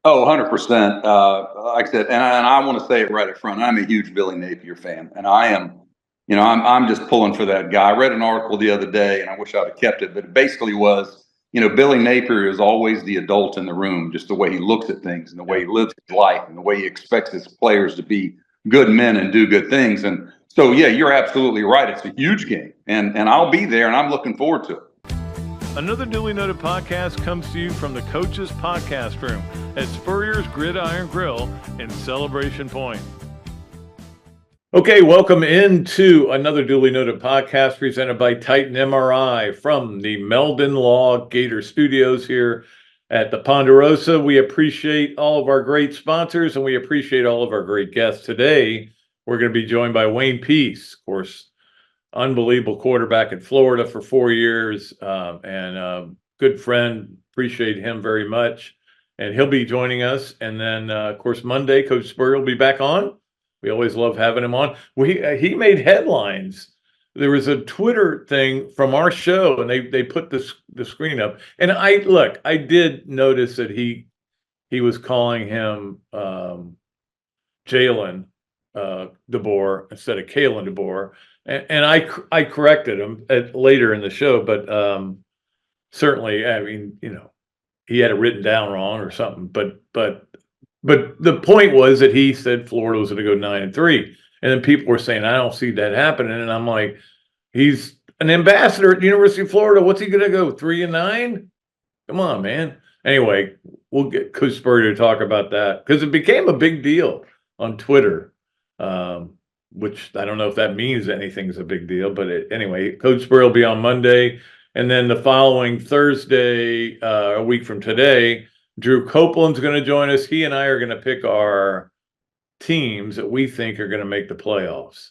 Oh, 100%. Like I said, and I want to say it right up front. I'm a huge Billy Napier fan, and I am, I'm just pulling for that guy. I read an article the other day, and I wish I'd have kept it, but it basically was, Billy Napier is always the adult in the room, just the way he looks at things and the way he lives his life and the way he expects his players to be good men and do good things. And so, yeah, you're absolutely right. It's a huge game, and I'll be there, and I'm looking forward to it. Another Dooley Noted podcast comes to you from the Coach's Podcast Room at Spurrier's Gridiron Grill in Celebration Point. Okay, welcome into another Dooley Noted podcast presented by Titan MRI from the Meldon Law Gator Studios here at the Ponderosa. We appreciate all of our great sponsors and we appreciate all of our great guests. Today, we're going to be joined by Wayne Peace, of course, unbelievable quarterback in Florida for 4 years, and good friend. Appreciate him very much. And he'll be joining us. And then, of course, Monday, Coach Spurrier will be back on. We always love having him on. He made headlines. There was a Twitter thing from our show, and they put the screen up. And I did notice that he was calling him Jalen DeBoer instead of Kalen DeBoer. And I corrected him later in the show, but certainly, I mean, he had it written down wrong or something. But the point was that he said Florida was going to go 9-3, and then people were saying, I don't see that happening. And I'm like, he's an ambassador at the University of Florida. What's he going to go 3-9? Come on, man. Anyway, we'll get Coach Spurrier to talk about that because it became a big deal on Twitter. Which I don't know if that means anything is a big deal, but anyway, Coach Spurrier will be on Monday. And then the following Thursday, a week from today, Drew Copeland's going to join us. He and I are going to pick our teams that we think are going to make the playoffs.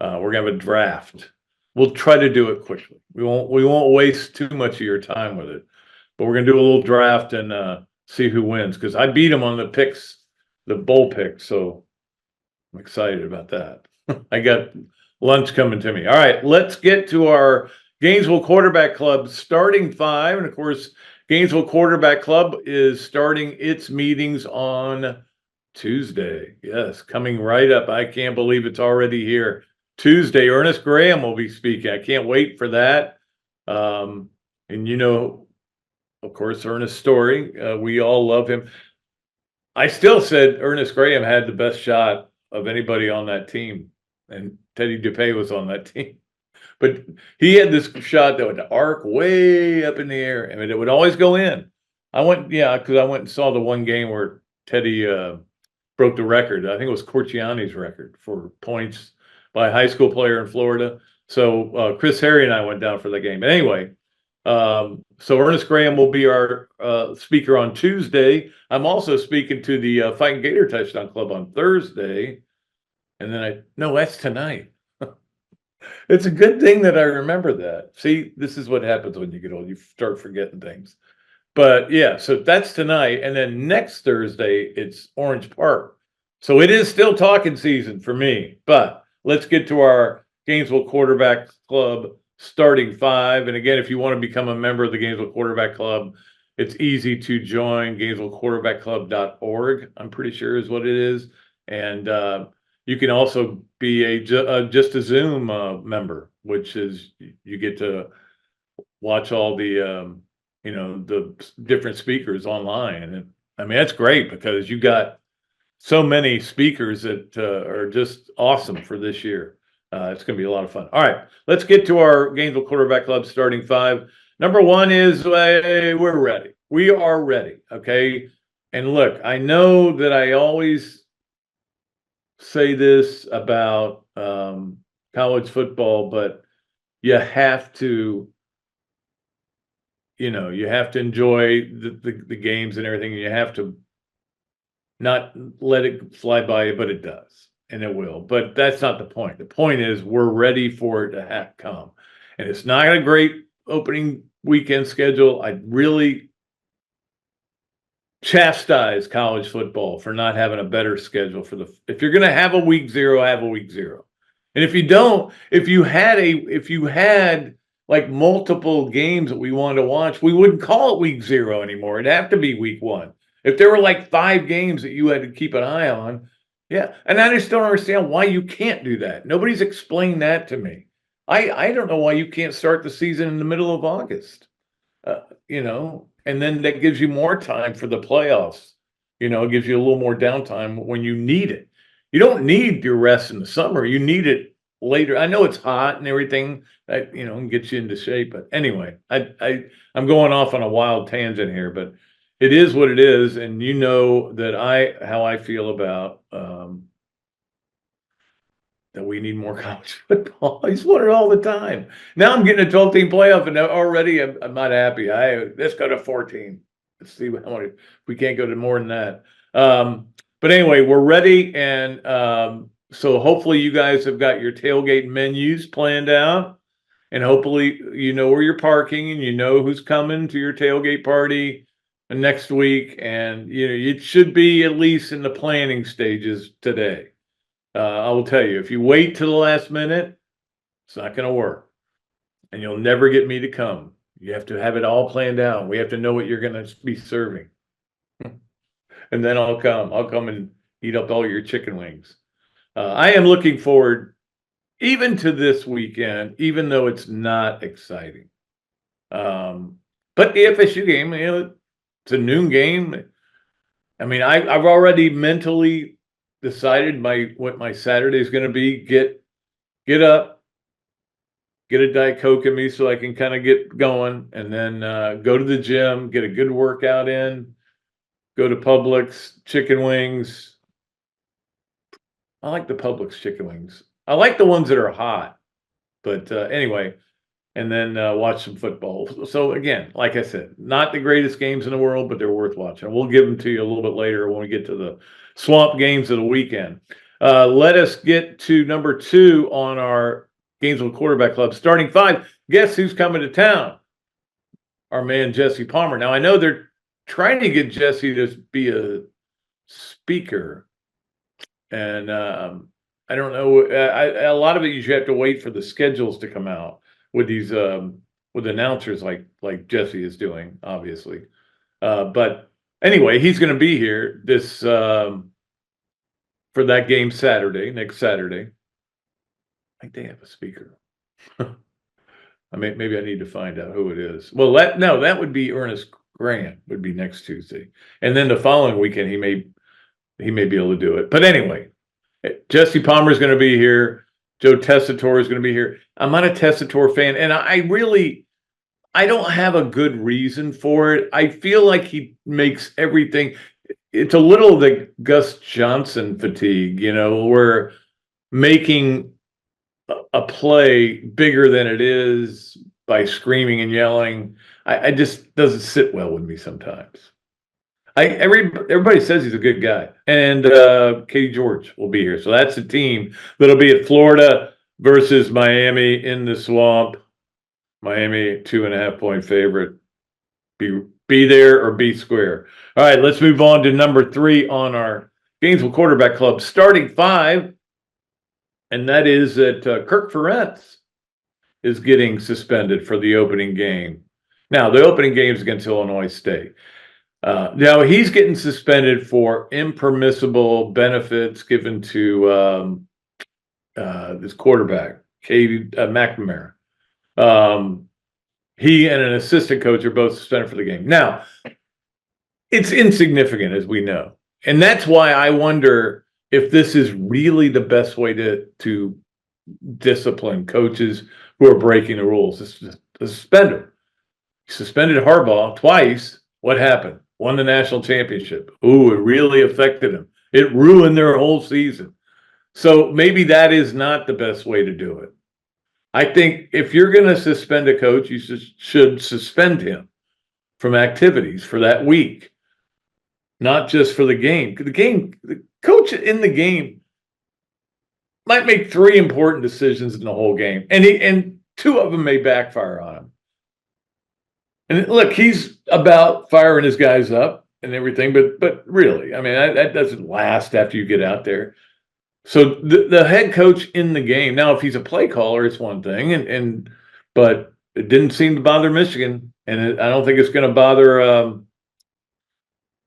We're going to have a draft. We'll try to do it quickly. We won't waste too much of your time with it, but we're going to do a little draft and see who wins because I beat him on the picks, the bowl picks. So I'm excited about that. I got lunch coming to me. All right, let's get to our Gainesville Quarterback Club starting five. And of course, Gainesville Quarterback Club is starting its meetings on Tuesday. Yes, coming right up. I can't believe it's already here. Tuesday, Ernest Graham will be speaking. I can't wait for that. And of course, Ernest's story. We all love him. I still said Ernest Graham had the best shot of anybody on that team. And Teddy DuPay was on that team. But he had this shot that would arc way up in the air. I mean, it would always go in. Because I went and saw the one game where Teddy broke the record. I think it was Corciani's record for points by a high school player in Florida. So Chris Harry and I went down for the game. But anyway, so Ernest Graham will be our speaker on Tuesday. I'm also speaking to the Fighting Gator Touchdown Club on Thursday. And then that's tonight. It's a good thing that I remember that. See, this is what happens when you get old. You start forgetting things. But yeah, so that's tonight. And then next Thursday, it's Orange Park. So it is still talking season for me. But let's get to our Gainesville Quarterback Club starting five. And again, if you want to become a member of the Gainesville Quarterback Club, it's easy to join. GainesvilleQuarterbackClub.org, I'm pretty sure is what it is. And you can also be just a Zoom member, which is you get to watch all the the different speakers online, and I mean that's great because you got so many speakers that are just awesome for this year. It's going to be a lot of fun. All right, let's get to our Gainesville Quarterback Club starting five. Number one is we're ready. We are ready. Okay, and look, I know that I always say this about college football, but you have to enjoy the games and everything. You have to not let it fly by you, but it does, and it will. But that's not the point. The point is we're ready for it to come, and it's not a great opening weekend schedule. I really chastise college football for not having a better schedule if you're going to have a week zero, have a week zero. And if you don't, if you had like multiple games that we wanted to watch, we wouldn't call it week zero anymore. It'd have to be week one. If there were like 5 games that you had to keep an eye on, yeah. And I just don't understand why you can't do that. Nobody's explained that to me. I don't know why you can't start the season in the middle of August. And then that gives you more time for the playoffs. It gives you a little more downtime when you need it. You don't need your rest in the summer. You need it later. I know it's hot and everything that, and gets you into shape. But anyway, I'm going off on a wild tangent here, but it is what it is. And that how I feel about, that we need more college football. I just want it all the time. Now I'm getting a 12-team playoff, and already I'm not happy. Let's go to 14. Let's see if we can't go to more than that. But anyway, we're ready, and so hopefully you guys have got your tailgate menus planned out, and hopefully you know where you're parking, and you know who's coming to your tailgate party next week, and it should be at least in the planning stages today. I will tell you, if you wait till the last minute, it's not going to work. And you'll never get me to come. You have to have it all planned out. We have to know what you're going to be serving. And then I'll come. I'll come and eat up all your chicken wings. I am looking forward even to this weekend, even though it's not exciting. But the FSU game, it's a noon game. I mean, I've already mentally decided what my Saturday is going to be. Get up, get a Diet Coke in me so I can kind of get going, and then go to the gym, get a good workout in, go to Publix, chicken wings. I like the Publix chicken wings. I like the ones that are hot, but anyway, and then watch some football. So again, like I said, not the greatest games in the world, but they're worth watching. We'll give them to you a little bit later when we get to the swamp games of the weekend. Let us get to number 2 on our Gainesville Quarterback Club. Starting 5, guess who's coming to town? Our man, Jesse Palmer. Now, I know they're trying to get Jesse to be a speaker. And I don't know. A lot of it, you have to wait for the schedules to come out with these with announcers like Jesse is doing, obviously. But anyway, he's going to be here this for that game next Saturday. I think they have a speaker. Maybe I need to find out who it is. Well, that would be Ernest Grant would be next Tuesday, and then the following weekend he may be able to do it. But anyway, Jesse Palmer is going to be here. Joe Tessitore is going to be here. I'm not a Tessitore fan, and I don't have a good reason for it. I feel like he makes everything. It's a little the Gus Johnson fatigue, where making a play bigger than it is by screaming and yelling. I just doesn't sit well with me sometimes. Everybody says he's a good guy, and Katie George will be here. So that's the team that'll be at Florida versus Miami in the swamp. Miami 2.5-point favorite. Be there or be square. All right, let's move on to number 3 on our Gainesville Quarterback Club. Starting 5, and that is that Kirk Ferentz is getting suspended for the opening game. Now, the opening game is against Illinois State. Now he's getting suspended for impermissible benefits given to this quarterback, Katie McNamara. He and an assistant coach are both suspended for the game. Now, it's insignificant, as we know, and that's why I wonder if this is really the best way to discipline coaches who are breaking the rules. It's just suspend them. Suspended Harbaugh twice. What happened? Won the national championship. Ooh, it really affected them. It ruined their whole season. So maybe that is not the best way to do it. I think if you're going to suspend a coach, you should suspend him from activities for that week, not just for the game. The coach in the game might make 3 important decisions in the whole game, and 2 of them may backfire on him. And look, he's about firing his guys up and everything, but really, I mean, that doesn't last after you get out there. So the head coach in the game, now if he's a play caller, it's one thing, but it didn't seem to bother Michigan, and I don't think it's going to bother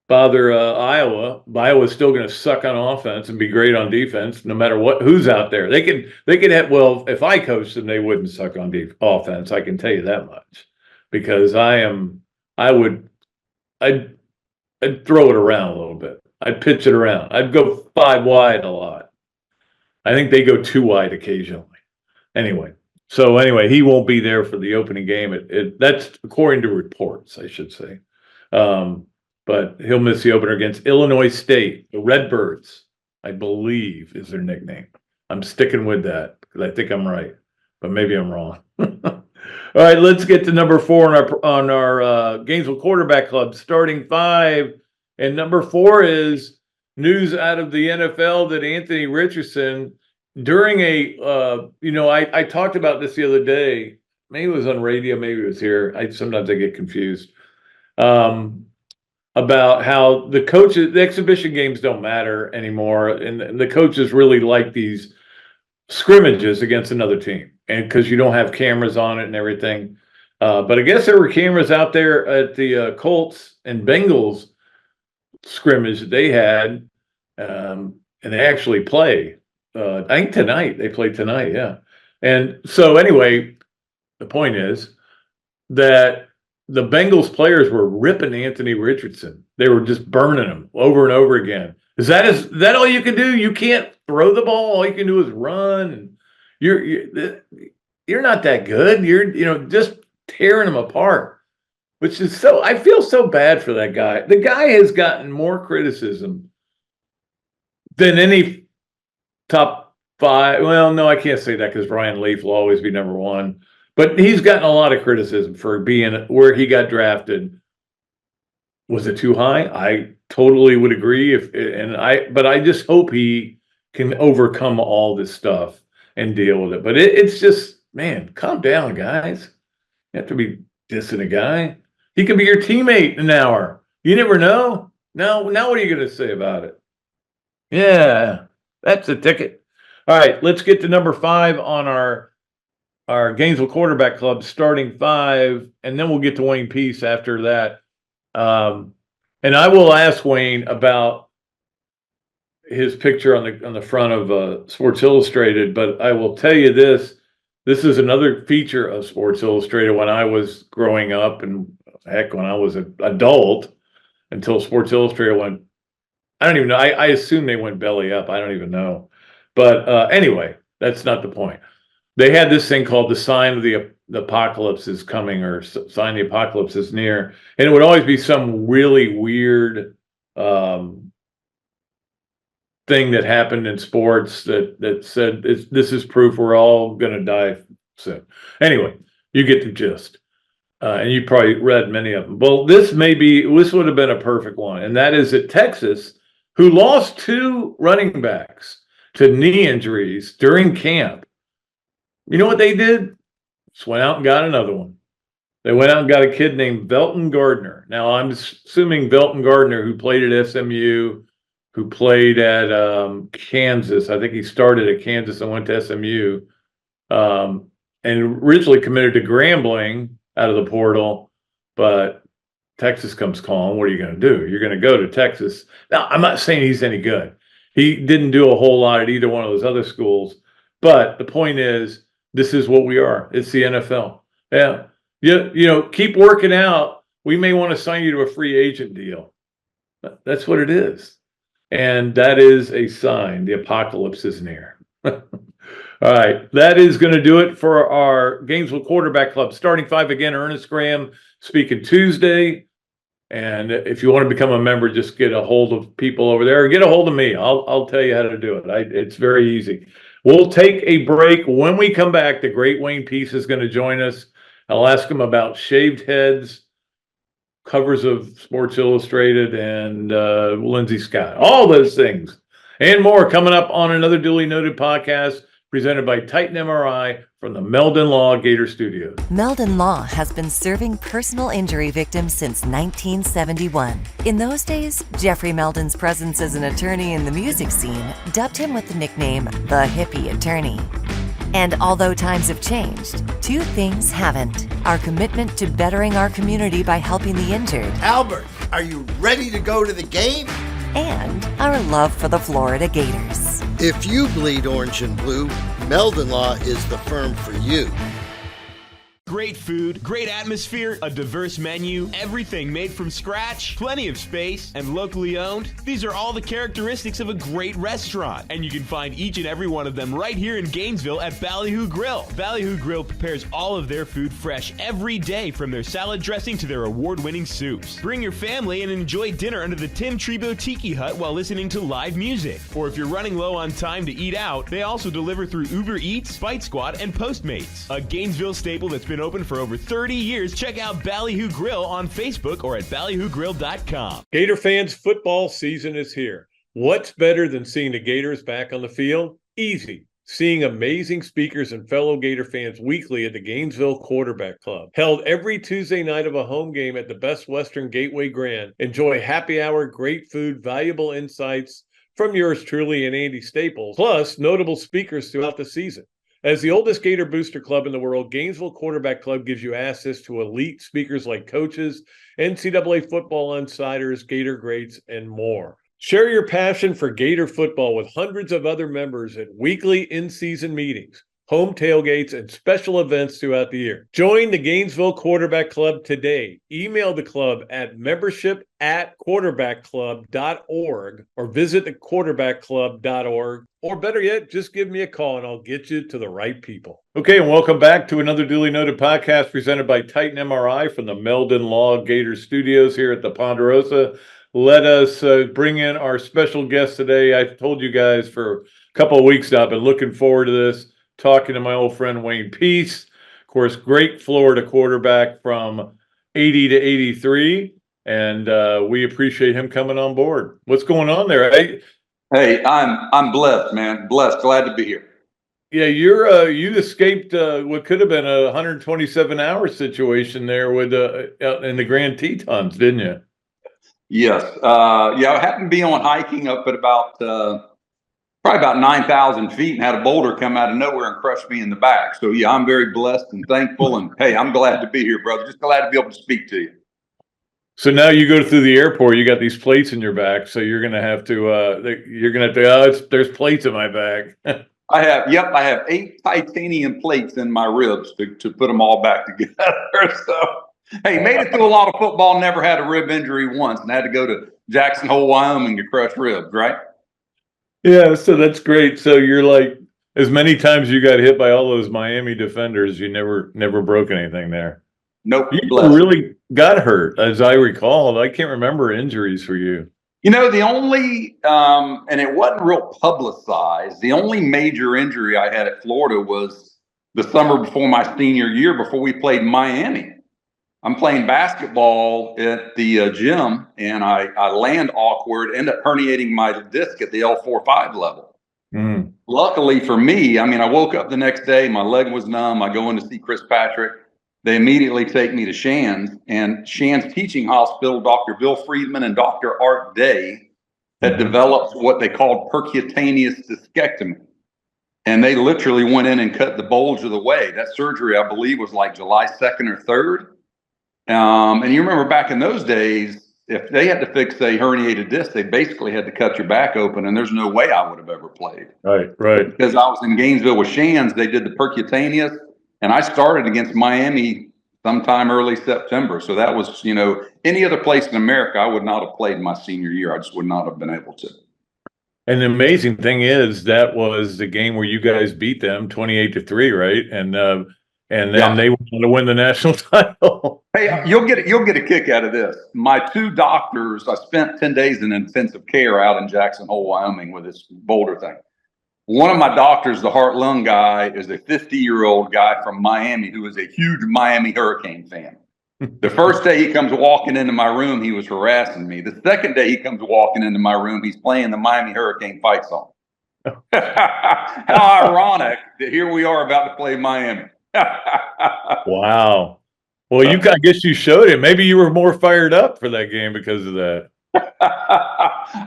bother Iowa. Iowa's still going to suck on offense and be great on defense, no matter who's out there. They could have. Well, if I coached them, they wouldn't suck on offense. I can tell you that much, because I'd throw it around a little bit. I'd pitch it around. I'd go 5 wide a lot. I think they go 2 wide occasionally. Anyway, he won't be there for the opening game. That's according to reports, I should say. But he'll miss the opener against Illinois State. The Redbirds, I believe, is their nickname. I'm sticking with that because I think I'm right, but maybe I'm wrong. All right, let's get to number 4 on our Gainesville Quarterback Club, starting 5. And number 4 is news out of the NFL that Anthony Richardson, during I talked about this the other day. Maybe it was on radio, maybe it was here. Sometimes I get confused. About how the exhibition games don't matter anymore, and the coaches really like these scrimmages against another team, and because you don't have cameras on it and everything. But I guess there were cameras out there at the Colts and Bengals scrimmage that they had, and they actually play. I think tonight they played tonight, yeah. And so anyway, the point is that the Bengals players were ripping Anthony Richardson. They were just burning him over and over again. Is that all you can do? You can't throw the ball. All you can do is run. And you're not that good. You're just tearing him apart, which is I feel so bad for that guy. The guy has gotten more criticism than any top 5. Well, no, I can't say that because Ryan Leaf will always be number 1. But he's gotten a lot of criticism for being where he got drafted. Was it too high? I totally would agree. But I just hope he can overcome all this stuff and deal with it. But it's just, man, calm down, guys. You have to be dissing a guy. He can be your teammate in an hour. You never know. Now what are you going to say about it? Yeah, that's a ticket. All right, let's get to number 5 on our Gainesville Quarterback Club, starting 5, and then we'll get to Wayne Peace after that. And I will ask Wayne about his picture on the front of Sports Illustrated, but I will tell you this is another feature of Sports Illustrated when I was growing up, and heck, when I was an adult, until Sports Illustrated went, I don't even know, I assume they went belly up, I don't even know. But anyway, that's not the point. They had this thing called the sign of the apocalypse is coming, or sign the apocalypse is near. And it would always be some really weird thing that happened in sports that said, this is proof we're all going to die soon. Anyway, you get the gist. And you probably read many of them. Well, this would have been a perfect one. And that is at Texas, who lost 2 running backs to knee injuries during camp. You know what they did? Just went out and got another one. They went out and got a kid named Velton Gardner. Now, I'm assuming Velton Gardner, who played at SMU, who played at Kansas. I think he started at Kansas and went to SMU, and originally committed to Grambling out of the portal, but Texas comes calling. What are you going to do? You're going to go to Texas. Now, I'm not saying he's any good. He didn't do a whole lot at either one of those other schools, but the point is, this is what we are. It's the NFL. Yeah. Keep working out. We may want to sign you to a free agent deal. That's what it is. And that is a sign. The apocalypse is near. All right. That is going to do it for our Gainesville Quarterback Club. Starting 5 again, Ernest Graham speaking Tuesday. And if you want to become a member, just get a hold of people over there, or get a hold of me. I'll tell you how to do it. It's very easy. We'll take a break. When we come back, the great Wayne Peace is going to join us. I'll ask him about shaved heads, covers of Sports Illustrated, and Lindsey Scott. All those things and more coming up on another duly noted podcast presented by Titan MRI from the Meldon Law Gator Studios. Meldon Law has been serving personal injury victims since 1971. In those days, Jeffrey Meldon's presence as an attorney in the music scene dubbed him with the nickname the Hippie Attorney. And although times have changed, 2 things haven't. Our commitment to bettering our community by helping the injured. Albert, Are you ready to go to the game? And our love for the Florida Gators. If you bleed orange and blue, Meldon Law is the firm for you. Great food, great atmosphere, a diverse menu, everything made from scratch, plenty of space, and locally owned. These are all the characteristics of a great restaurant, and you can find each and every one of them right here in Gainesville at Ballyhoo Grill. Ballyhoo Grill prepares all of their food fresh every day, from their salad dressing to their award-winning soups. Bring your family and enjoy dinner under the Tim Trebo Tiki Hut while listening to live music. Or if you're running low on time to eat out, they also deliver through Uber Eats, Bite Squad, and Postmates. A Gainesville staple that's been open for over 30 years. Check out Ballyhoo Grill on Facebook or at ballyhoogrill.com. Gator fans, football season is here. What's better than seeing the Gators back on the field? Easy. Seeing amazing speakers and fellow Gator fans weekly at the Gainesville Quarterback Club. Held every Tuesday night of a home game at the Best Western Gateway Grand. Enjoy happy hour, great food, valuable insights from yours truly and Andy Staples, plus notable speakers throughout the season. As the oldest Gator booster club in the world, Gainesville Quarterback Club gives you access to elite speakers like coaches, NCAA football insiders, Gator greats, and more. Share your passion for Gator football with hundreds of other members at weekly in-season meetings, home tailgates, and special events throughout the year. Join the Gainesville Quarterback Club today. Email the club at membership@quarterbackclub.org or visit thequarterbackclub.org. Or better yet, just give me a call and I'll get you to the right people. Okay, and welcome back to another duly noted podcast presented by Titan MRI from the Meldon Law Gator Studios here at the Ponderosa. Let us bring in our special guest today. I've told you guys for a couple of weeks now, I've been looking forward to this, talking to my old friend Wayne Peace. Of course, great Florida quarterback from 80 to 83, and we appreciate him coming on board. What's going on there? Hey, I'm blessed, man. Blessed. Glad to be here. Yeah, you escaped what could have been a 127-hour situation there with out in the Grand Tetons, didn't you? Yes. Yeah, I happened to be on hiking up at about probably about 9,000 feet and had a boulder come out of nowhere and crush me in the back. So yeah, I'm very blessed and thankful. And hey, I'm glad to be here, brother. Just glad to be able to speak to you. So now you go through the airport, you got these plates in your back. So you're going to have to, there's plates in my bag. I have 8 titanium plates in my ribs to put them all back together. So, hey, made it through a lot of football, never had a rib injury once and had to go to Jackson Hole, Wyoming to crush ribs, right? Yeah, so that's great. So you're like, as many times you got hit by all those Miami defenders, you never broke anything there. Nope. You really got hurt, as I recall. I can't remember injuries for you. You know, the only, and it wasn't real publicized, the only major injury I had at Florida was the summer before my senior year, before we played Miami. I'm playing basketball at the gym, and I land awkward, end up herniating my disc at the L4-5 level. Mm. Luckily for me, I mean, I woke up the next day, my leg was numb. I go in to see Chris Patrick. They immediately take me to Shands, and Shands Teaching Hospital, Dr. Bill Friedman and Dr. Art Day had developed what they called percutaneous discectomy. And they literally went in and cut the bulge of the way. That surgery, I believe, was like July 2nd or 3rd. And you remember back in those days, if they had to fix a herniated disc, they basically had to cut your back open, and there's no way I would have ever played. Right. Because I was in Gainesville with Shands, they did the percutaneous, and I started against Miami sometime early September. So that was, you know, any other place in America, I would not have played my senior year. I just would not have been able to. And the amazing thing is that was the game where you guys beat them 28-3, right? And then they went on to win the national title. Hey, you'll get a kick out of this. My 2 doctors, I spent 10 days in intensive care out in Jackson Hole, Wyoming with this boulder thing. One of my doctors, the heart-lung guy, is a 50-year-old guy from Miami who is a huge Miami Hurricane fan. The first day he comes walking into my room, he was harassing me. The second day he comes walking into my room, he's playing the Miami Hurricane fight song. How ironic that here we are about to play Miami. Wow. Well, I guess you showed it. Maybe you were more fired up for that game because of that.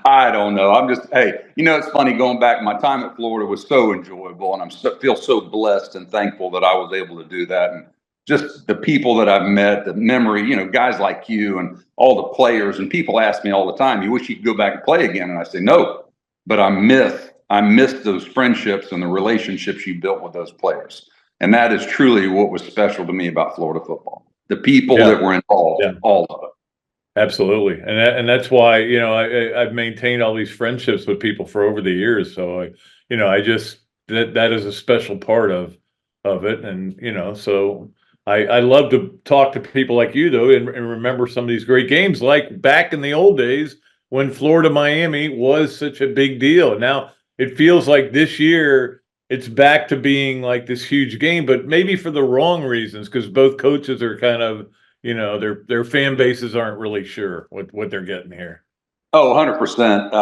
I don't know. Hey, you know, it's funny going back. My time at Florida was so enjoyable, and feel so blessed and thankful that I was able to do that. And just the people that I've met, the memory, guys like you and all the players, and people ask me all the time, you wish you could go back and play again? And I say, no, but I miss those friendships and the relationships you built with those players. And that is truly what was special to me about Florida football. The people that were involved, all of it. Absolutely. And that's why, I've maintained all these friendships with people for over the years. So that is a special part of it. And, so I love to talk to people like you though, and remember some of these great games, like back in the old days when Florida Miami was such a big deal. Now it feels like this year it's back to being like this huge game, but maybe for the wrong reasons, because both coaches are kind of, their fan bases aren't really sure what they're getting here. Oh, 100%.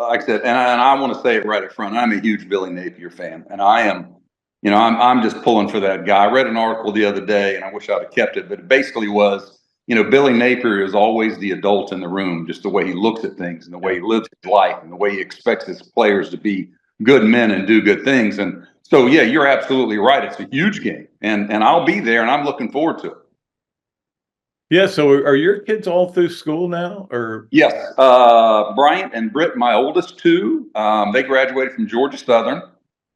Like I said, and I want to say it right up front. I'm a huge Billy Napier fan, and I am, I'm just pulling for that guy. I read an article the other day, and I wish I'd have kept it, but it basically was, Billy Napier is always the adult in the room, just the way he looks at things and the way he lives his life and the way he expects his players to be good men and do good things. And so, yeah, you're absolutely right. It's a huge game, and I'll be there, and I'm looking forward to it. Yeah. So are your kids all through school now, or? Yes. Bryant and Britt, my oldest two, they graduated from Georgia Southern,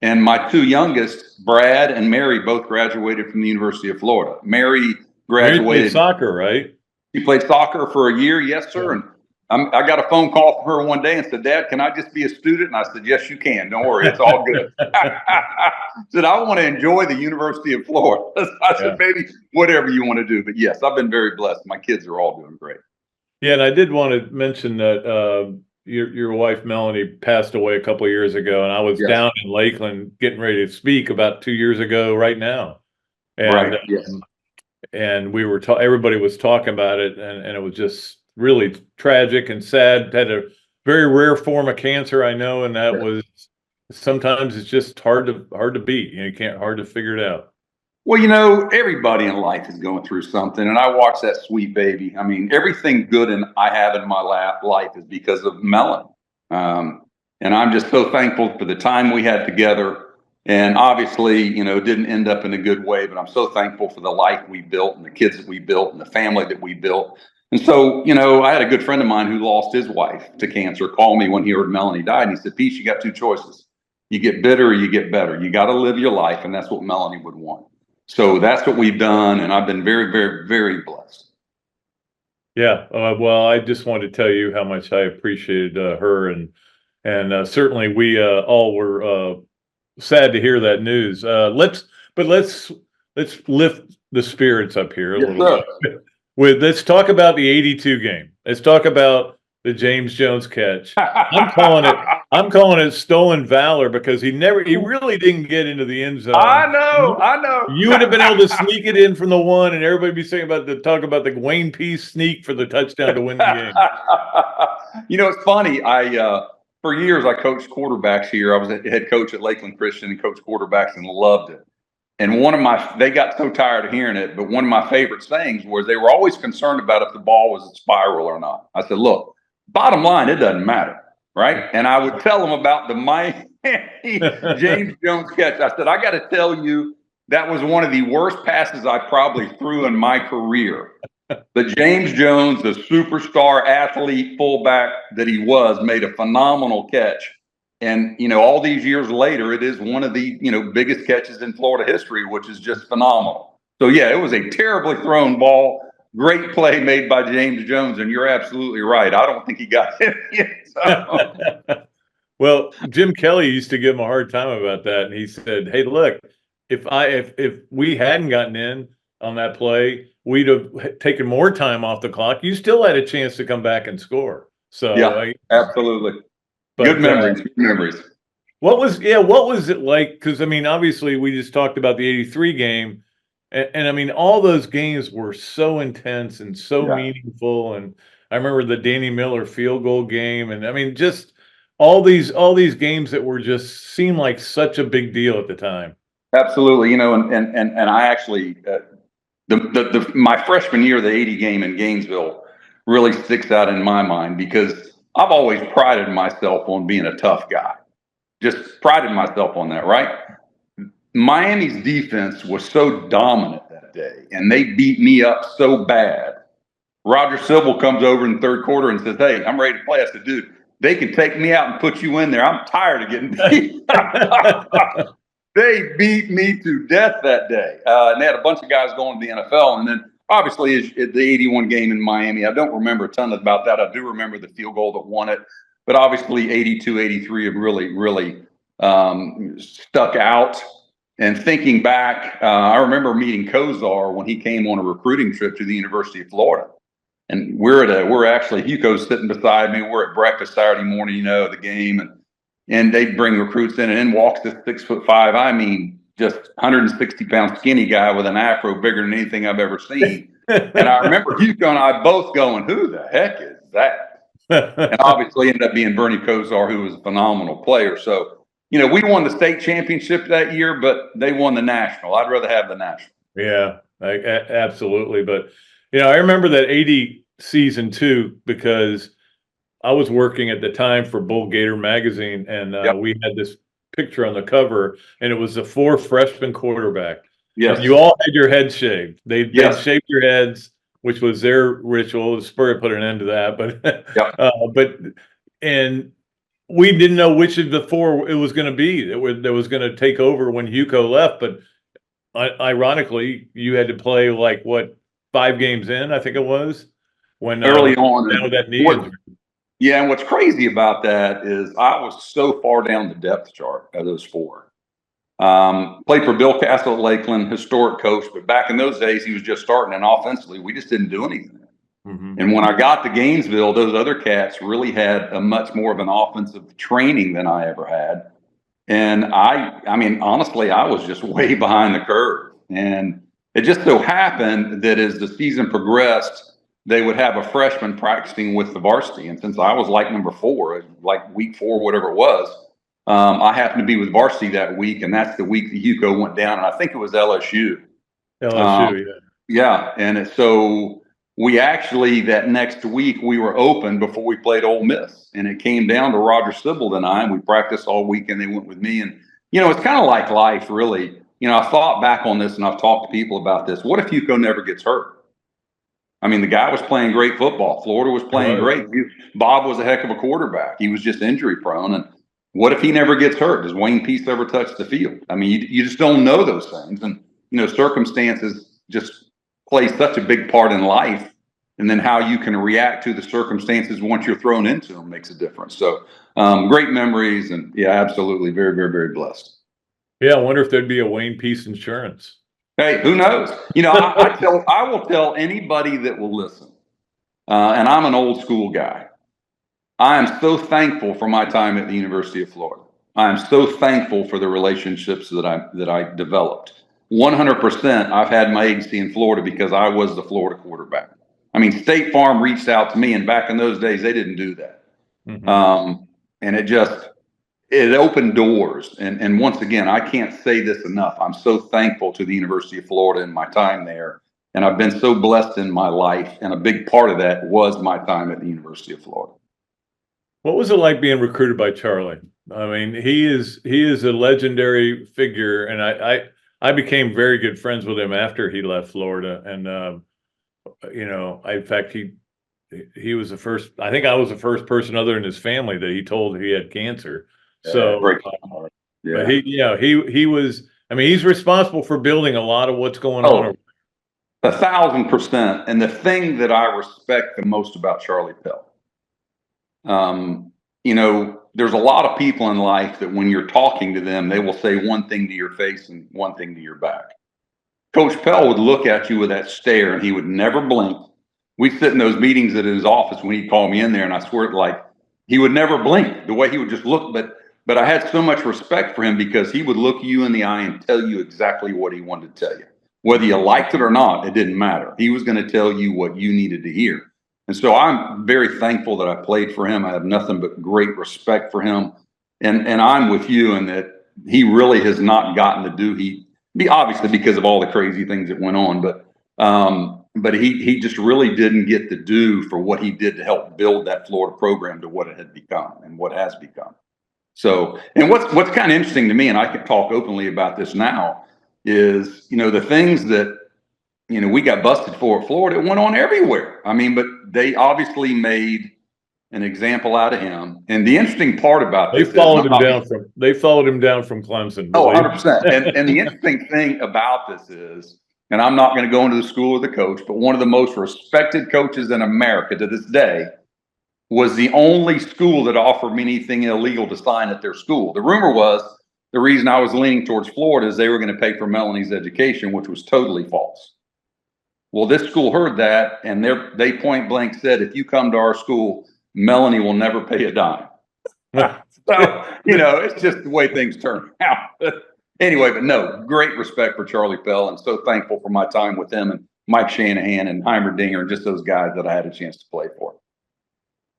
and my two youngest, Brad and Mary, both graduated from the University of Florida. Mary graduated. Mary played soccer, right? She played soccer for a year. Yes, sir. Yeah. And I got a phone call from her one day and said, Dad, can I just be a student? And I said, yes, you can. Don't worry. It's all good. Said, I want to enjoy the University of Florida. I said, baby, whatever you want to do. But yes, I've been very blessed. My kids are all doing great. Yeah. And I did want to mention that your wife, Melanie, passed away a couple of years ago. And I was down in Lakeland getting ready to speak about 2 years ago right now. And, and we were everybody was talking about it, and it was just really tragic and sad. Had a very rare form of cancer, I know, and that was sometimes it's just hard to beat. Hard to figure it out. Well, everybody in life is going through something, and I watch that sweet baby. I mean, everything good I have in my life is because of Melon, and I'm just so thankful for the time we had together. And obviously, didn't end up in a good way, but I'm so thankful for the life we built and the kids that we built and the family that we built. And so, I had a good friend of mine who lost his wife to cancer call me when he heard Melanie died. And he said, Pete, you got two choices. You get bitter or you get better. You got to live your life. And that's what Melanie would want. So that's what we've done. And I've been very, very, very blessed. Yeah. Well, I just wanted to tell you how much I appreciated her. And certainly we all were sad to hear that news. Let's lift the spirits up here a little bit. Let's talk about the 82 game. Let's talk about the James Jones catch. I'm calling it stolen valor, because he really didn't get into the end zone. I know. You would have been able to sneak it in from the one, and everybody be saying talk about the Wayne Peace sneak for the touchdown to win the game. It's funny. For years, I coached quarterbacks here. I was a head coach at Lakeland Christian and coached quarterbacks and loved it. And they got so tired of hearing it, but one of my favorite sayings was they were always concerned about if the ball was a spiral or not. I said, look, bottom line, it doesn't matter, right? And I would tell them about the Miami James Jones catch. I said, I got to tell you, that was one of the worst passes I probably threw in my career. But James Jones, the superstar athlete fullback that he was, made a phenomenal catch. And, all these years later, it is one of the, biggest catches in Florida history, which is just phenomenal. So, yeah, it was a terribly thrown ball. Great play made by James Jones. And you're absolutely right. I don't think he got hit yet. So. Well, Jim Kelly used to give him a hard time about that. And he said, hey, look, if we hadn't gotten in on that play, we'd have taken more time off the clock. You still had a chance to come back and score. So yeah, absolutely. Good memories. What was it like? Because obviously we just talked about the 83 game, and all those games were so intense and so meaningful. And I remember the Danny Miller field goal game, and just all these games that were just seemed like such a big deal at the time. Absolutely, and I actually. My freshman year, the 80 game in Gainesville really sticks out in my mind, because I've always prided myself on being a tough guy. Just prided myself on that, right? Miami's defense was so dominant that that day, and they beat me up so bad. Roger Sibble comes over in the third quarter and says, "Hey, I'm ready to play." I said, "Dude, they can take me out and put you in there. I'm tired of getting beat." They beat me to death that day. And they had a bunch of guys going to the NFL. And then obviously the 81 game in Miami, I don't remember a ton about that. I do remember the field goal that won it. But obviously 82, 83 have really, really stuck out. And thinking back, I remember meeting Kozar when he came on a recruiting trip to the University of Florida. And we're actually, Hugo's sitting beside me. We're at breakfast Saturday morning, the game. And they bring recruits in, and in walks this 6'5", I mean, just 160-pound skinny guy with an afro bigger than anything I've ever seen. And I remember Hugo and I both going, "Who the heck is that?" And obviously ended up being Bernie Kosar, who was a phenomenal player. So, we won the state championship that year, but they won the national. I'd rather have the national. Yeah, absolutely. But, I remember that 80 season too, because I was working at the time for Bull Gator magazine, and we had this picture on the cover, and it was the 4 freshman quarterback. Yes. And you all had your heads shaved. They'd shaved your heads, which was their ritual. The Spur put an end to that, but and we didn't know which of the 4 it was going to be that was going to take over when Hugo left. But ironically, you had to play 5 games in, I think it was, when early on down with that knee injury. Yeah, and what's crazy about that is I was so far down the depth chart of those 4. Played for Bill Castle at Lakeland, historic coach, but back in those days, he was just starting, and offensively, we just didn't do anything. Mm-hmm. And when I got to Gainesville, those other cats really had a much more of an offensive training than I ever had. And I mean, honestly, I was just way behind the curve. And it just so happened that as the season progressed, they would have a freshman practicing with the varsity. And since I was number 4, week 4, whatever it was, I happened to be with varsity that week. And that's the week that Hugo went down. And I think it was LSU. Yeah. And so we actually, that next week, we were open before we played Ole Miss. And it came down to Roger Sibble and I, and we practiced all week, and they went with me. And, it's kind of like life, really. I thought back on this, and I've talked to people about this. What if Hugo never gets hurt? I mean, the guy was playing great football. Florida was playing great. Bob was a heck of a quarterback. He was just injury prone. And what if he never gets hurt? Does Wayne Peace ever touch the field? I mean, you just don't know those things. And, circumstances just play such a big part in life. And then how you can react to the circumstances once you're thrown into them makes a difference. So great memories. And yeah, absolutely. Very, very, very blessed. Yeah. I wonder if there'd be a Wayne Peace insurance. Hey, who knows? I will tell anybody that will listen, and I'm an old school guy. I am so thankful for my time at the University of Florida. I am so thankful for the relationships that I developed. 100%, I've had my agency in Florida because I was the Florida quarterback. I mean, State Farm reached out to me, and back in those days, they didn't do that. Mm-hmm. And it opened doors. And once again, I can't say this enough. I'm so thankful to the University of Florida and my time there. And I've been so blessed in my life. And a big part of that was my time at the University of Florida. What was it like being recruited by Charlie? I mean, he is a legendary figure. And I became very good friends with him after he left Florida. And, in fact, he was the first, I think I was the first person other than his family that he told he had cancer. So, but he was, I mean, he's responsible for building a lot of what's going on. 1,000%. And the thing that I respect the most about Charlie Pell, there's a lot of people in life that when you're talking to them, they will say one thing to your face and one thing to your back. Coach Pell would look at you with that stare, and he would never blink. We'd sit in those meetings at his office when he'd call me in there, and I swear, he would never blink. The way he would just look, but I had so much respect for him because he would look you in the eye and tell you exactly what he wanted to tell you. Whether you liked it or not, it didn't matter. He was going to tell you what you needed to hear. And so I'm very thankful that I played for him. I have nothing but great respect for him. And I'm with you in that he really has not gotten to do, obviously because of all the crazy things that went on, but he just really didn't get the due for what he did to help build that Florida program to what it had become and what has become. So, and what's kind of interesting to me, and I can talk openly about this now, is, the things that we got busted for at Florida. It went on everywhere. I mean, but they obviously made an example out of him. And the interesting part about They this followed him down from Clemson. Oh, 100%. And the interesting thing about this is, and I'm not going to go into the school of the coach, but one of the most respected coaches in America to this day was the only school that offered me anything illegal to sign at their school. The rumor was the reason I was leaning towards Florida is they were going to pay for Melanie's education, which was totally false. Well, this school heard that, and they point blank said, if you come to our school, Melanie will never pay a dime. So, it's just the way things turn out. Anyway, but no, great respect for Charlie Pell, and so thankful for my time with him and Mike Shanahan and Heimerdinger and just those guys that I had a chance to play for.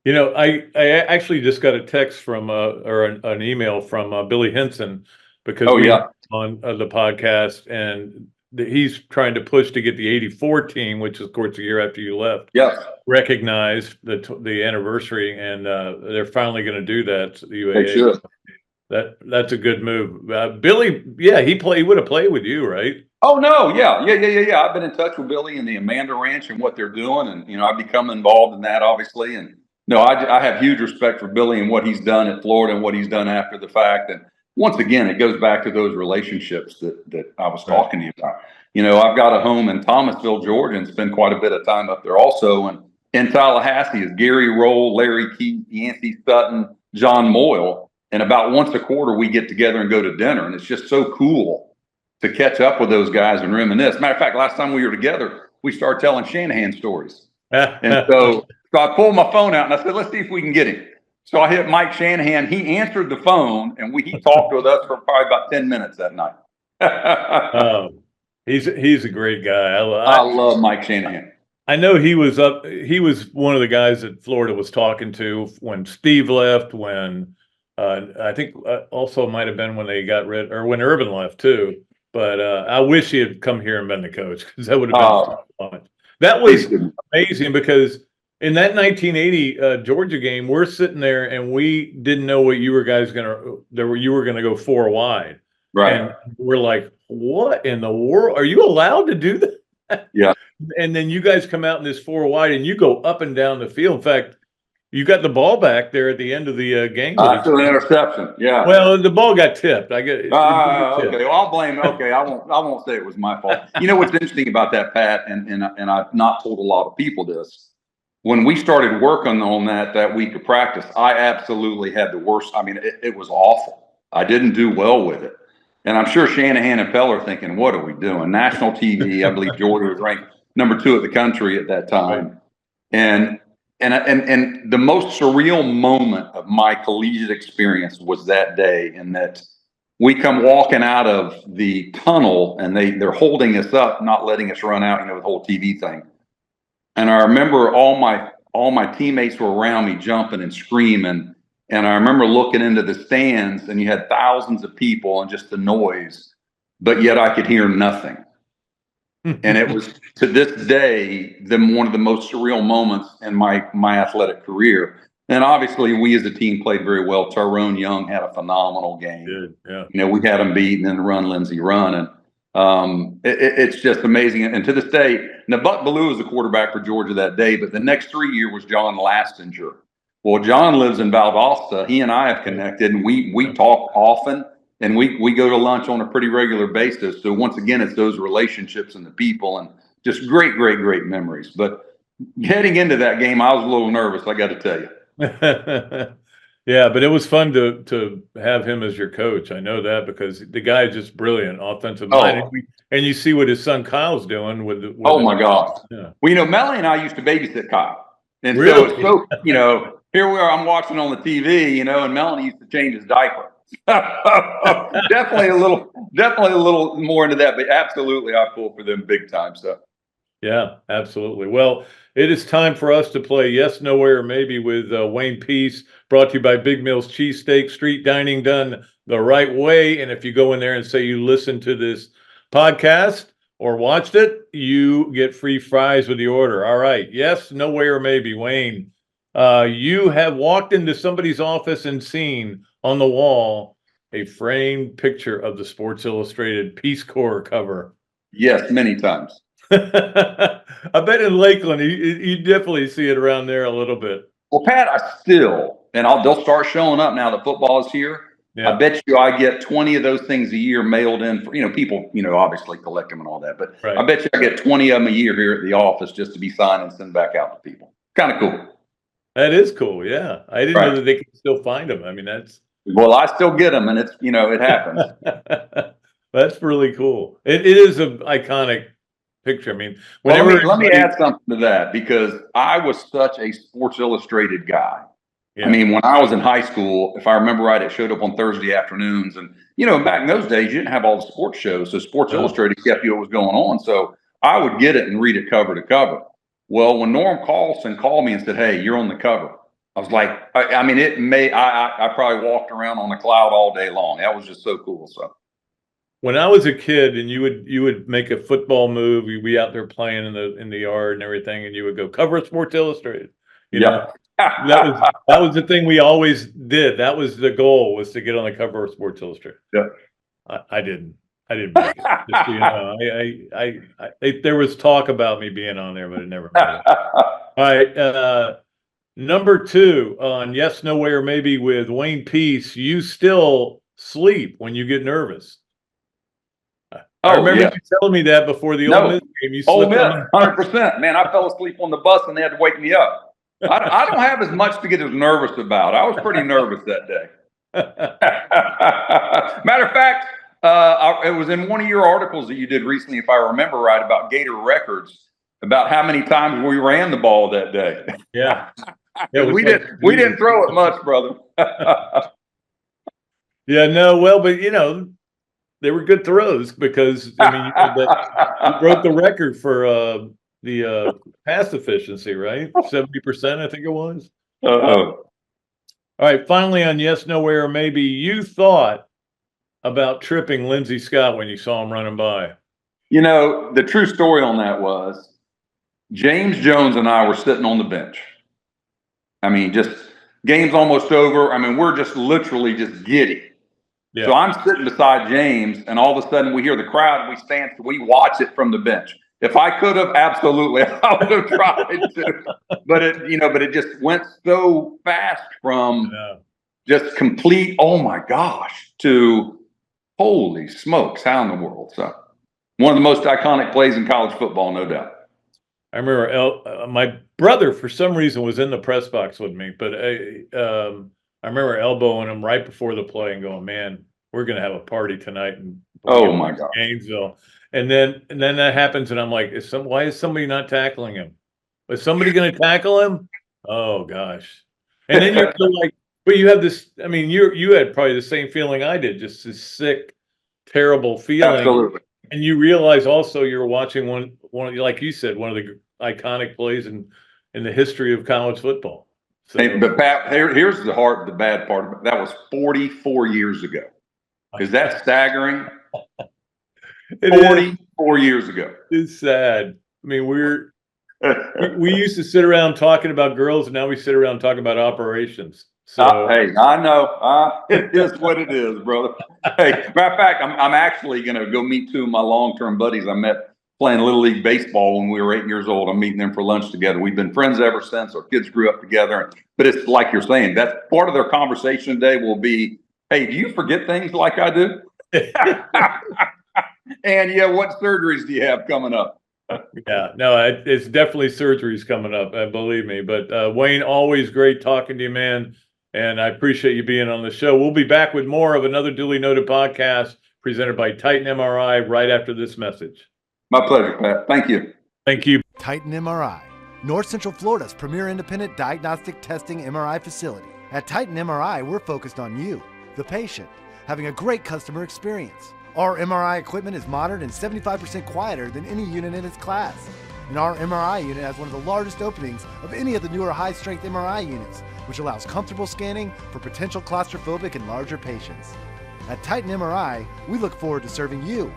I actually just got a text from or an email from Billy Henson because we were on the podcast, and he's trying to push to get the '84 team, which is of course the year after you left, recognized the anniversary, and they're finally going to do that. The UAA. They should. That's a good move. Billy, he would have played with you, right? Oh no, yeah. I've been in touch with Billy and the Amanda Ranch and what they're doing, and I've become involved in that, obviously. And no, I have huge respect for Billy and what he's done at Florida and what he's done after the fact. And once again, it goes back to those relationships that I was talking to you about. I've got a home in Thomasville, Georgia, and spend quite a bit of time up there also. And in Tallahassee is Gary Roll, Larry Keith, Yancey Sutton, John Moyle. And about once a quarter, we get together and go to dinner. And it's just so cool to catch up with those guys and reminisce. Matter of fact, last time we were together, we started telling Shanahan stories. And so I pulled my phone out and I said, let's see if we can get him. So I hit Mike Shanahan. He answered the phone, and he talked with us for probably about 10 minutes that night. He's a great guy. I love Mike Shanahan. I know he was one of the guys that Florida was talking to when Steve left, when I think also might have been when they got rid, or when Urban left too. But I wish he had come here and been the coach, because that would have been fun. That was amazing, because in that 1980 Georgia game, we're sitting there and we didn't know what you were going to go 4 wide. Right. And we're like, what in the world? Are you allowed to do that? Yeah. And then you guys come out in this 4 wide and you go up and down the field. In fact, you got the ball back there at the end of the game. After an interception. Yeah. Well, the ball got tipped. Okay. Well, I'll blame. Okay. I won't say it was my fault. What's interesting about that, Pat, and I've not told a lot of people this. When we started working on that week of practice, I absolutely had the worst. I mean, it was awful. I didn't do well with it. And I'm sure Shanahan and Pell are thinking, what are we doing? National TV, I believe Georgia was ranked number 2 at the country at that time. And the most surreal moment of my collegiate experience was that day, in that we come walking out of the tunnel and they're holding us up, not letting us run out, the whole TV thing. And I remember all my teammates were around me jumping and screaming. And I remember looking into the stands, and you had thousands of people and just the noise, but yet I could hear nothing. And it was, to this day, one of the most surreal moments in my athletic career. And obviously, we as a team played very well. Tyrone Young had a phenomenal game. Good, yeah. We had him beat, and then Lindsey run. And it's just amazing. And to this day, now Buck Bellew was the quarterback for Georgia that day, but the next 3 years was John Lastinger. Well, John lives in Valdosta. He and I have connected, and we talk often, and we go to lunch on a pretty regular basis. So once again, it's those relationships and the people, and just great, great, great memories. But heading into that game, I was a little nervous, I got to tell you. Yeah, but it was fun to have him as your coach. I know that, because the guy is just brilliant, offensive mind. And you see what his son Kyle's doing with my gosh. Yeah. Well, Melanie and I used to babysit Kyle. And really? so here we are, I'm watching on the TV, and Melanie used to change his diaper. Definitely a little more into that, but absolutely I pull for them big time. So yeah, absolutely. Well, it is time for us to play Yes, No Way, or Maybe with Wayne Peace, brought to you by Big Mills Cheesesteaks, street dining done the right way. And if you go in there and say you listened to this podcast or watched it, you get free fries with the order. All right. Yes, no way, or maybe. Wayne, you have walked into somebody's office and seen on the wall a framed picture of the Sports Illustrated Peace Corps cover. Yes, many times. I bet in Lakeland, you definitely see it around there a little bit. Well, Pat, they'll start showing up now that football is here. Yeah. I bet you I get 20 of those things a year mailed in for, people, obviously collect them and all that, but Right. I bet you I get 20 of them a year here at the office just to be signed and sent back out to people. Kind of cool. That is cool. Yeah. I didn't know that they could still find them. I mean, Well, I still get them and it's, it happens. That's really cool. It is an iconic picture. I mean, let me add something to that because I was such a Sports Illustrated guy. Yeah. I mean, when I was in high school, if I remember right, it showed up on Thursday afternoons. And, back in those days, you didn't have all the sports shows. So Sports Illustrated kept you what was going on. So I would get it and read it cover to cover. Well, when Norm Carlson called me and said, "Hey, you're on the cover," I was like, I probably walked around on a cloud all day long. That was just so cool. So when I was a kid and you would make a football move, you'd be out there playing in the yard and everything, and you would go cover Sports Illustrated. You know? That was the thing we always did. That was the goal, was to get on the cover of Sports Illustrated. Yeah. I didn't make it. Just, there was talk about me being on there, but it never made it. All right. Number 2 on Yes, No Way, or Maybe with Wayne Peace. You still sleep when you get nervous. I remember you telling me that before the Ole Miss game. You slept 100%. Man, I fell asleep on the bus and they had to wake me up. I don't have as much to get as nervous about. I was pretty nervous that day. Matter of fact, it was in one of your articles that you did recently, if I remember right, about Gator records, about how many times we ran the ball that day. Yeah. We didn't throw it much, brother. Yeah, no, well, but they were good throws because you broke the record for the pass efficiency, right? 70%, I think it was. All right, finally on Yes, No Way, or Maybe, you thought about tripping Lindsey Scott when you saw him running by. The true story on that was James Jones and I were sitting on the bench. I mean, just game's almost over. I mean, we're just literally just giddy. Yeah. So I'm sitting beside James, and all of a sudden we hear the crowd, and we watch it from the bench. If I could have, absolutely, I would have tried to. But it just went so fast from just complete, oh my gosh, to holy smokes, how in the world? So one of the most iconic plays in college football, no doubt. I remember my brother, for some reason, was in the press box with me, but I remember elbowing him right before the play and going, "Man, we're going to have a party tonight." My God, Gainesville. And then that happens, and I'm like, why is somebody not tackling him? Is somebody going to tackle him? Oh gosh! And then you're like, but you have this. I mean, you had probably the same feeling I did, just this sick, terrible feeling. Absolutely. And you realize also you're watching one of, like you said, one of the iconic plays in the history of college football. So, hey, but Pat, here's the bad part of it. That was 44 years ago. Is that staggering? 44 years ago. It's sad. I mean, we used to sit around talking about girls, and now we sit around talking about operations. So hey, I know. It is what it is, brother. Hey, matter of fact, I'm actually going to go meet 2 of my long-term buddies I met playing Little League Baseball when we were 8 years old. I'm meeting them for lunch together. We've been friends ever since. Our kids grew up together. But it's like you're saying, that's part of their conversation today will be, hey, do you forget things like I do? And what surgeries do you have coming up? Yeah, no, it's definitely surgeries coming up, believe me. But Wayne, always great talking to you, man. And I appreciate you being on the show. We'll be back with more of another Dooley Noted podcast presented by Titan MRI right after this message. My pleasure, Pat. Thank you. Thank you. Titan MRI, North Central Florida's premier independent diagnostic testing MRI facility. At Titan MRI, we're focused on you, the patient, having a great customer experience. Our MRI equipment is modern and 75% quieter than any unit in its class. And our MRI unit has one of the largest openings of any of the newer high-strength MRI units, which allows comfortable scanning for potential claustrophobic and larger patients. At Titan MRI, we look forward to serving you.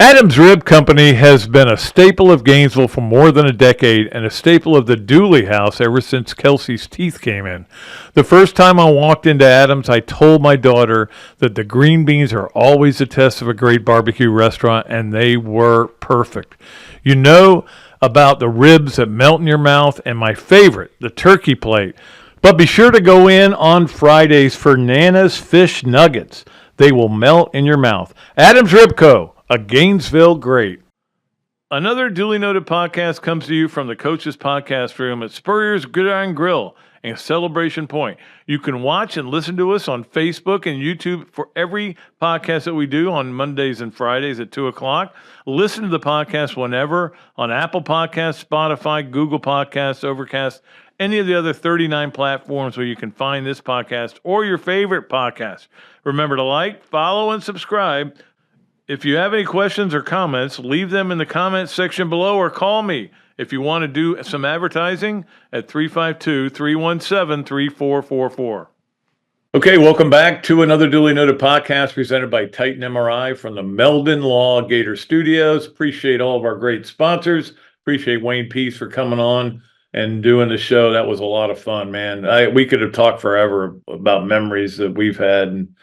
Adams Rib Company has been a staple of Gainesville for more than a decade and a staple of the Dooley house ever since Kelsey's teeth came in. The first time I walked into Adams, I told my daughter that the green beans are always a test of a great barbecue restaurant, and they were perfect. You know about the ribs that melt in your mouth, and my favorite, the turkey plate. But be sure to go in on Fridays for Nana's Fish Nuggets. They will melt in your mouth. Adams Rib Co., a Gainesville great. Another duly noted podcast comes to you from the Coach's Podcast Room at Spurrier's Gridiron Grill and Celebration Point. You can watch and listen to us on Facebook and YouTube for every podcast that we do on Mondays and Fridays at 2 o'clock. Listen to the podcast whenever on Apple Podcasts, Spotify, Google Podcasts, Overcast, any of the other 39 platforms where you can find this podcast or your favorite podcast. Remember to like, follow, and subscribe. If you have any questions or comments, leave them in the comments section below or call me if you want to do some advertising at 352-317-3444. Okay, welcome back to another duly noted podcast presented by Titan MRI from the Meldon Law Gator Studios. Appreciate all of our great sponsors. Appreciate Wayne Peace for coming on and doing the show. That was a lot of fun, man. We could have talked forever about memories that we've had, and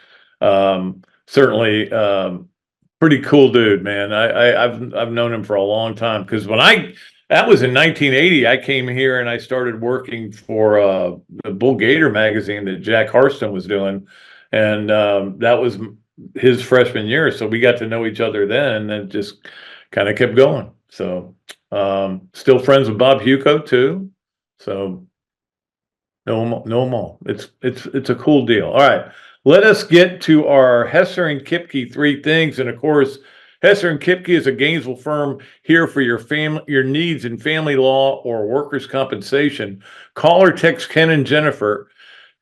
certainly pretty cool dude, man. I've known him for a long time because that was in 1980. I came here and I started working for the Bull Gator magazine that Jack Harston was doing, and that was his freshman year. So we got to know each other then, and just kind of kept going. So still friends with Bob Hugo too. So know them all. It's a cool deal. All right. Let us get to our Hesser and Kipke three things. And of course, Hesser and Kipke is a Gainesville firm here for your needs in family law or workers' compensation. Call or text Ken and Jennifer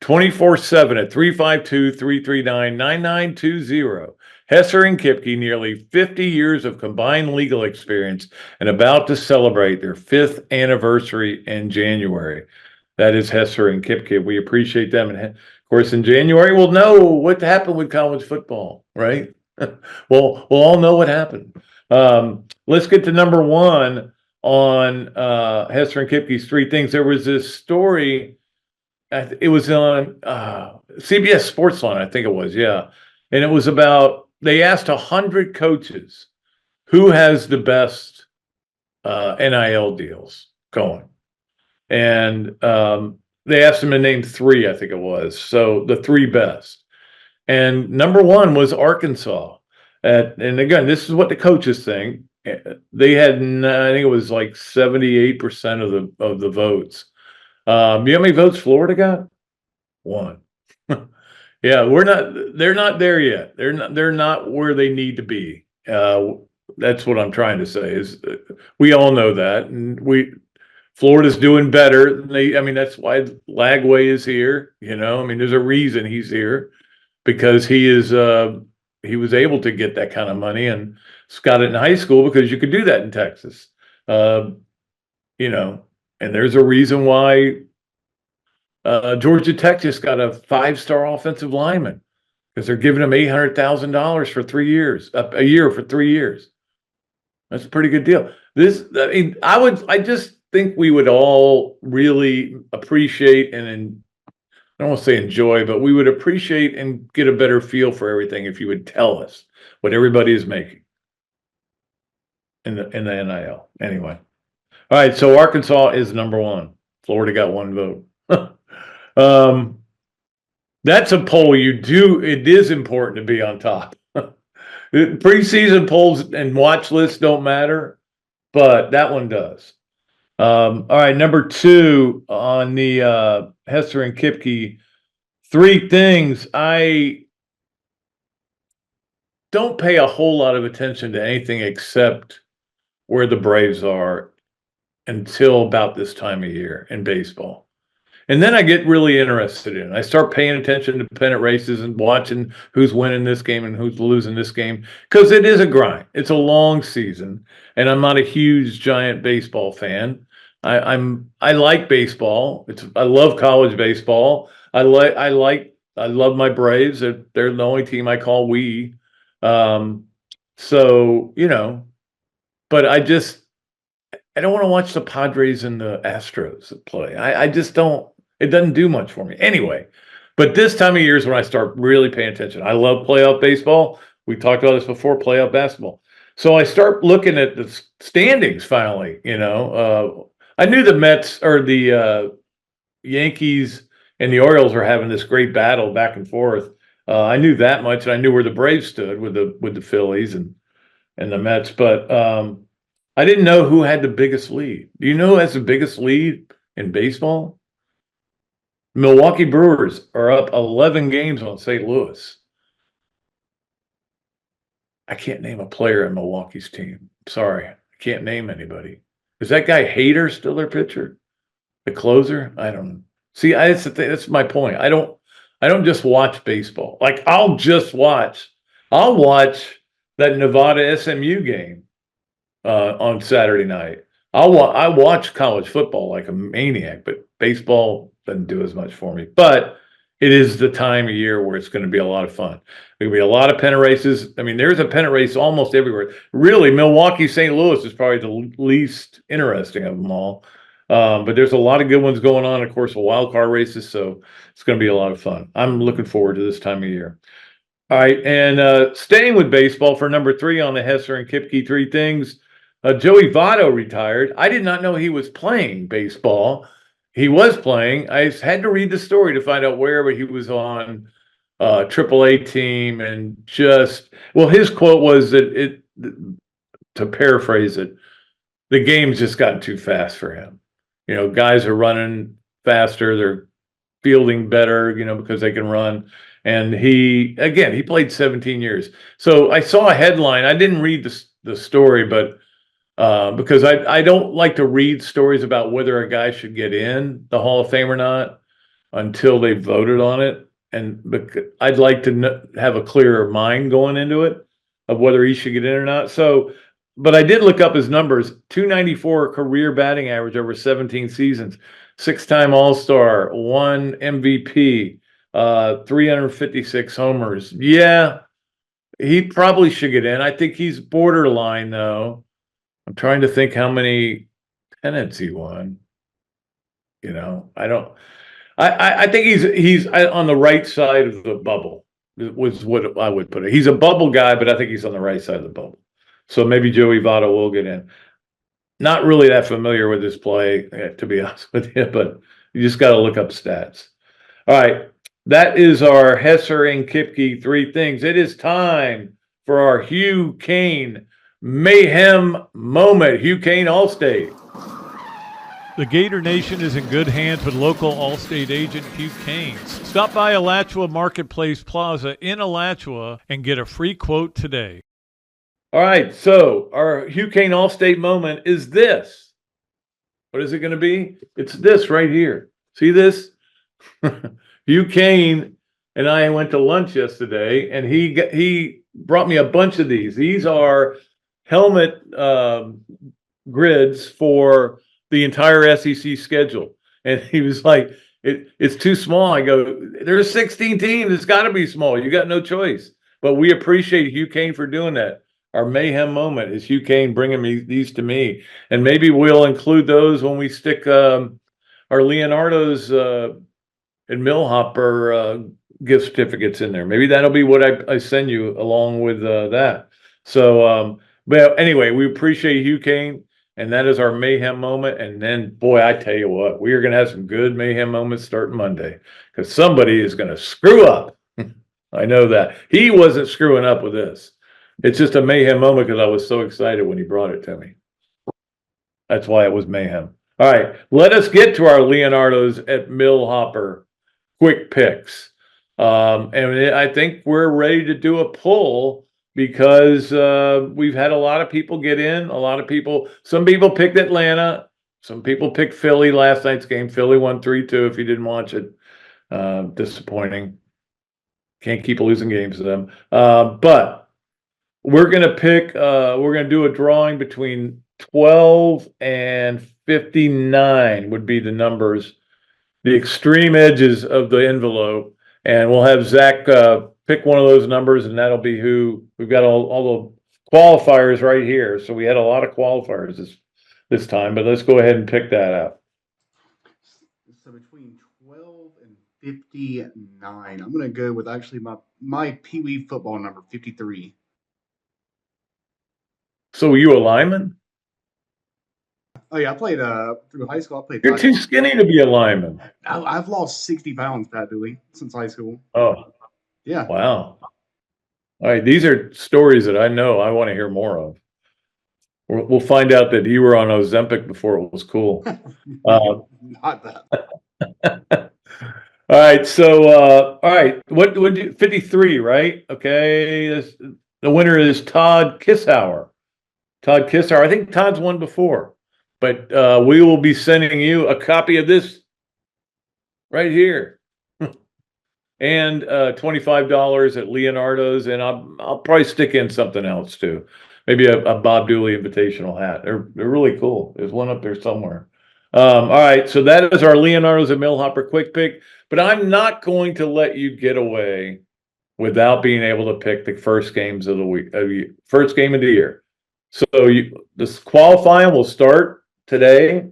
24/7 at 352-339-9920. Hesser and Kipke, nearly 50 years of combined legal experience and about to celebrate their 5th anniversary in January. That is Hesser and Kipke. We appreciate them. And of course, in January, we'll know what happened with college football, right? We'll all know what happened. Let's get to number one on Hesser and Kipke's three things. There was this story. It was on CBS Sportsline, I think it was, yeah. And it was about, they asked 100 coaches who has the best NIL deals going. And they asked him to name three, I think it was. So the three best. And number one was Arkansas. And again, this is what the coaches think. They had, I think it was like 78% of the votes. You know how many votes Florida got? 1. Yeah, they're not there yet. They're not where they need to be. That's what I'm trying to say is we all know that. And Florida's doing better. That's why Lagway is here. There's a reason he's here because he was able to get that kind of money and got it in high school because you could do that in Texas. And there's a reason why Georgia Tech just got a 5-star offensive lineman because they're giving him $800,000 for 3 years, a year for 3 years. That's a pretty good deal. I just think we would all really appreciate and I don't want to say enjoy, but we would appreciate and get a better feel for everything if you would tell us what everybody is making in the NIL. Anyway. All right, so Arkansas is number one. Florida got 1 vote. That's a poll it is important to be on top. Preseason polls and watch lists don't matter, but that one does. All right, number 2 on the Hesser and Kipke, 3 things. I don't pay a whole lot of attention to anything except where the Braves are until about this time of year in baseball. And then I get really interested in it. I start paying attention to pennant races and watching who's winning this game and who's losing this game because it is a grind. It's a long season, and I'm not a huge, giant baseball fan. I like baseball. I love college baseball. I love my Braves. They're the only team I call we. So, but I don't want to watch the Padres and the Astros play. I just don't, it doesn't do much for me. Anyway, but this time of year is when I start really paying attention. I love playoff baseball. We talked about this before, playoff basketball. So I start looking at the standings finally, I knew the Mets or the Yankees and the Orioles were having this great battle back and forth. I knew that much, and I knew where the Braves stood with the Phillies and the Mets, but I didn't know who had the biggest lead. Do you know who has the biggest lead in baseball? Milwaukee Brewers are up 11 games on St. Louis. I can't name a player in Milwaukee's team. Sorry, I can't name anybody. Is that guy Hader still their pitcher? The closer? I don't know. See, that's the thing. That's my point. I don't just watch baseball. Like I'll watch that Nevada SMU game on Saturday night. I watch college football like a maniac, but baseball doesn't do as much for me. But it is the time of year where it's going to be a lot of fun. There'll be a lot of pennant races. I mean, there's a pennant race almost everywhere. Really, Milwaukee, St. Louis is probably the least interesting of them all. But there's a lot of good ones going on, of course, wild card races. So it's going to be a lot of fun. I'm looking forward to this time of year. All right. And staying with baseball for number 3 on the Hesser and Kipke 3 things, Joey Votto retired. I did not know he was playing baseball. He was playing. I had to read the story to find out where, but he was on AAA team and his quote was that to paraphrase it, the game's just gotten too fast for him. Guys are running faster. They're fielding better, because they can run. And he played 17 years. So I saw a headline. I didn't read the story, but because I don't like to read stories about whether a guy should get in the Hall of Fame or not until they voted on it. And I'd like to have a clearer mind going into it of whether he should get in or not. So, but I did look up his numbers: 294 career batting average over 17 seasons, 6-time All-Star, 1 MVP, 356 homers. Yeah, he probably should get in. I think he's borderline though. I'm trying to think how many pennants he won. I think he's on the right side of the bubble, was what I would put it. He's a bubble guy, but I think he's on the right side of the bubble. So maybe Joey Votto will get in. Not really that familiar with his play, to be honest with you, but you just got to look up stats. All right. That is our Hesser and Kipke 3 things. It is time for our Hugh Cain Mayhem moment. Hugh Cain, Allstate. The Gator Nation is in good hands with local Allstate agent Hugh Cain. Stop by Alachua Marketplace Plaza in Alachua and get a free quote today. All right, so our Hugh Cain Allstate moment is this. What is it going to be? It's this right here. See this? Hugh Cain and I went to lunch yesterday, and he brought me a bunch of these. These are helmet grids for the entire SEC schedule. And he was like, it's too small. I go, there's 16 teams. It's got to be small. You got no choice. But we appreciate Hugh Cain for doing that. Our Mayhem moment is Hugh Cain bringing these to me. And maybe we'll include those when we stick our Leonardo's and Millhopper gift certificates in there. Maybe that'll be what I send you along with that. So, but anyway, we appreciate Hugh Cain. And that is our Mayhem moment. And then, boy, I tell you what, we are going to have some good Mayhem moments starting Monday, because somebody is going to screw up. I know that. He wasn't screwing up with this. It's just a Mayhem moment because I was so excited when he brought it to me. That's why it was Mayhem. All right, let us get to our Leonardo's at Millhopper quick picks. And I think we're ready to do a pull, because we've had a lot of people get in. Some people picked Atlanta. Some people picked Philly last night's game. Philly won 3-2 if you didn't watch it. Disappointing. Can't keep losing games to them. But we're going to pick, we're going to do a drawing between 12 and 59 would be the numbers, the extreme edges of the envelope. And we'll have Zach pick one of those numbers, and that'll be who. We've got all the qualifiers right here. So we had a lot of qualifiers this time, but let's go ahead and pick that up. So between 12 and 59, I'm going to go with actually my Pee Wee football number, 53. So were you a lineman? Oh yeah, I played through high school. I played. You're too skinny to be a lineman. I've lost 60 pounds, Pat Dooley, since high school. Oh, Yeah. wow. All right, these are stories that I know I want to hear more of. We'll find out that you were on Ozempic before it was cool. Not that. All right, so all right, what would you 53, right? Okay, the winner is Todd Kissauer. Todd Kissauer. I think Todd's won before, but we will be sending you a copy of this right here, and $25 at Leonardo's, and I'll probably stick in something else too, maybe a Bob Dooley invitational hat. They're really cool. There's one up there somewhere. All right, so that is our Leonardo's and Millhopper quick pick. But I'm not going to let you get away without being able to pick the first games of the week, first game of the year. So this qualifying will start today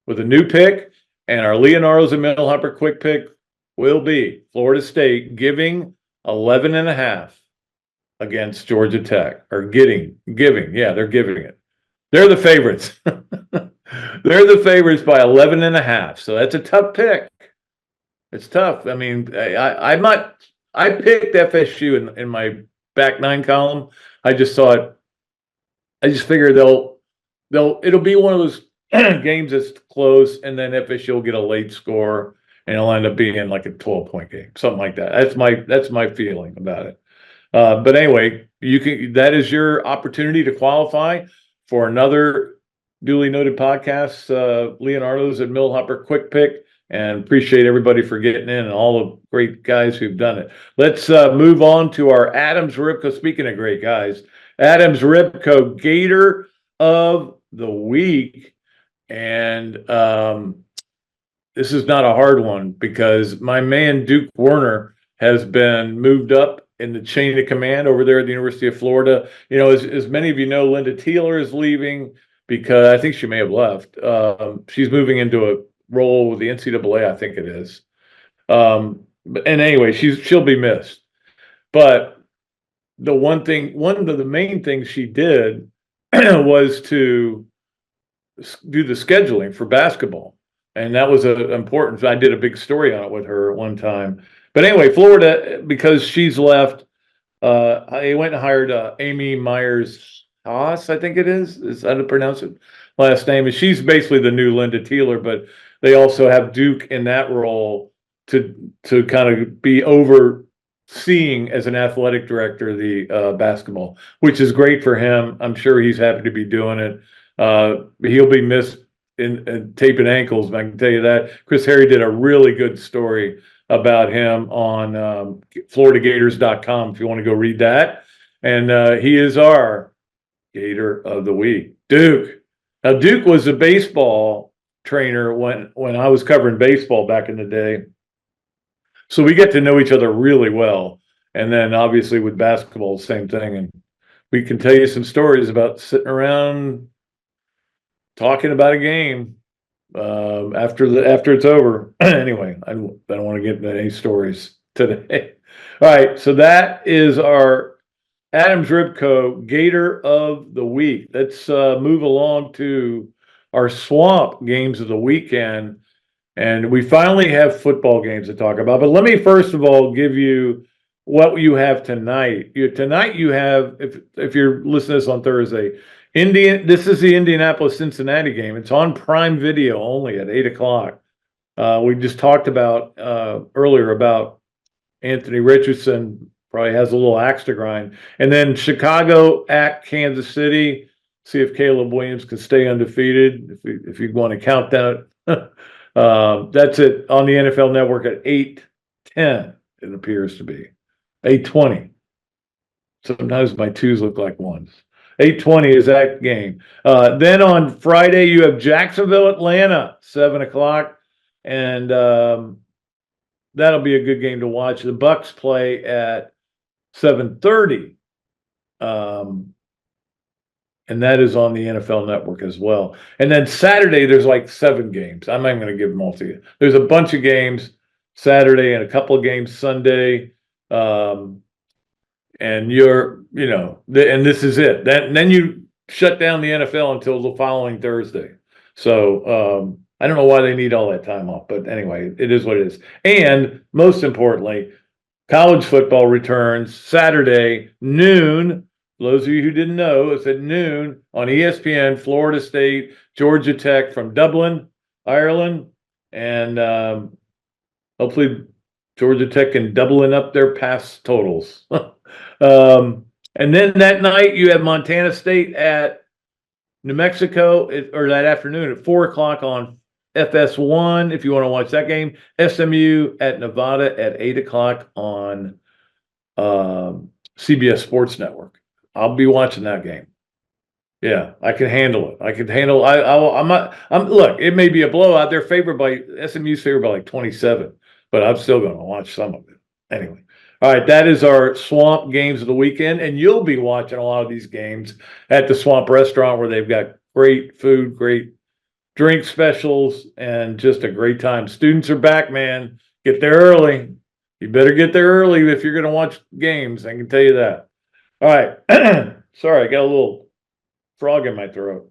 with a new pick, and our Leonardo's and Millhopper quick pick will be Florida State giving 11.5 against Georgia Tech, or giving. Yeah, they're giving it. They're the favorites. They're the favorites by 11.5. So that's a tough pick. It's tough. I mean, I picked FSU in my back nine column. I just thought, I just figured it'll be one of those games that's close, and then FSU will get a late score, and it'll end up being like a 12-point game, something like that. That's my feeling about it. But anyway, that is your opportunity to qualify for another duly noted podcast, Leonardo's and Millhopper quick pick. And appreciate everybody for getting in and all the great guys who've done it. Let's move on to our Adams Ribco. Speaking of great guys, Adams Ribco Gator of the Week. And this is not a hard one because my man Duke Werner has been moved up in the chain of command over there at the University of Florida. You know, as many of you know, Linda Teeler is leaving because I think she may have left. She's moving into a role with the NCAA, I think it is. And anyway, she'll be missed. But one of the main things she did was to do the scheduling for basketball. And that was important. I did a big story on it with her at one time. But anyway, Florida, because she's left, I went and hired Amy Myers-Haas, I think it is how to pronounce it, last name. And she's basically the new Linda Teeler, but they also have Duke in that role to kind of be overseeing as an athletic director the basketball, which is great for him. I'm sure he's happy to be doing it. He'll be missed in taping ankles, I can tell you that. Chris Harry did a really good story about him on FloridaGators.com if you want to go read that. And he is our Gator of the Week. Duke. Now, Duke was a baseball trainer when I was covering baseball back in the day. So we get to know each other really well. And then obviously with basketball, same thing. And we can tell you some stories about sitting around talking about a game after it's over. Anyway, I don't want to get into any stories today. All right, so that is our Adams Ribco Gator of the Week. Let's move along to our Swamp games of the weekend. And we finally have football games to talk about. But let me first of all give you what you have tonight. Tonight you have, if you're listening to this on Thursday, this is the Indianapolis-Cincinnati game. It's on Prime Video only at 8 o'clock. We just talked about earlier about Anthony Richardson probably has a little axe to grind. And then Chicago at Kansas City. See if Caleb Williams can stay undefeated, if you want to count that. That's it on the NFL Network at 8:10, it appears to be. 8:20. Sometimes my twos look like ones. 8:20 is that game. Then on Friday, you have Jacksonville, Atlanta, 7 o'clock. And that'll be a good game to watch. The Bucks play at 7:30. and that is on the NFL Network as well. And then Saturday, there's like 7 games. I'm not even going to give them all to you. There's a bunch of games Saturday and a couple of games Sunday. And and this is it. And then you shut down the NFL until the following Thursday. So I don't know why they need all that time off, but anyway, it is what it is. And most importantly, college football returns Saturday, noon. For those of you who didn't know, it's at noon on ESPN, Florida State, Georgia Tech from Dublin, Ireland. And hopefully Georgia Tech can doubling up their pass totals. And then that night you have Montana State at New Mexico, or that afternoon at 4:00 on FS1 if you want to watch that game. SMU at Nevada at 8:00 on CBS Sports Network. I'll be watching that game. Yeah, I can handle it. I can handle. Look, it may be a blowout. They're favored by SMU's favored by like 27, but I'm still going to watch some of it anyway. All right, that is our Swamp games of the weekend, and you'll be watching a lot of these games at the Swamp Restaurant, where they've got great food, great drink specials, and just a great time. Students are back, man. Get there early. You better get there early if you're going to watch games. I can tell you that. All right. Sorry, I got a little frog in my throat.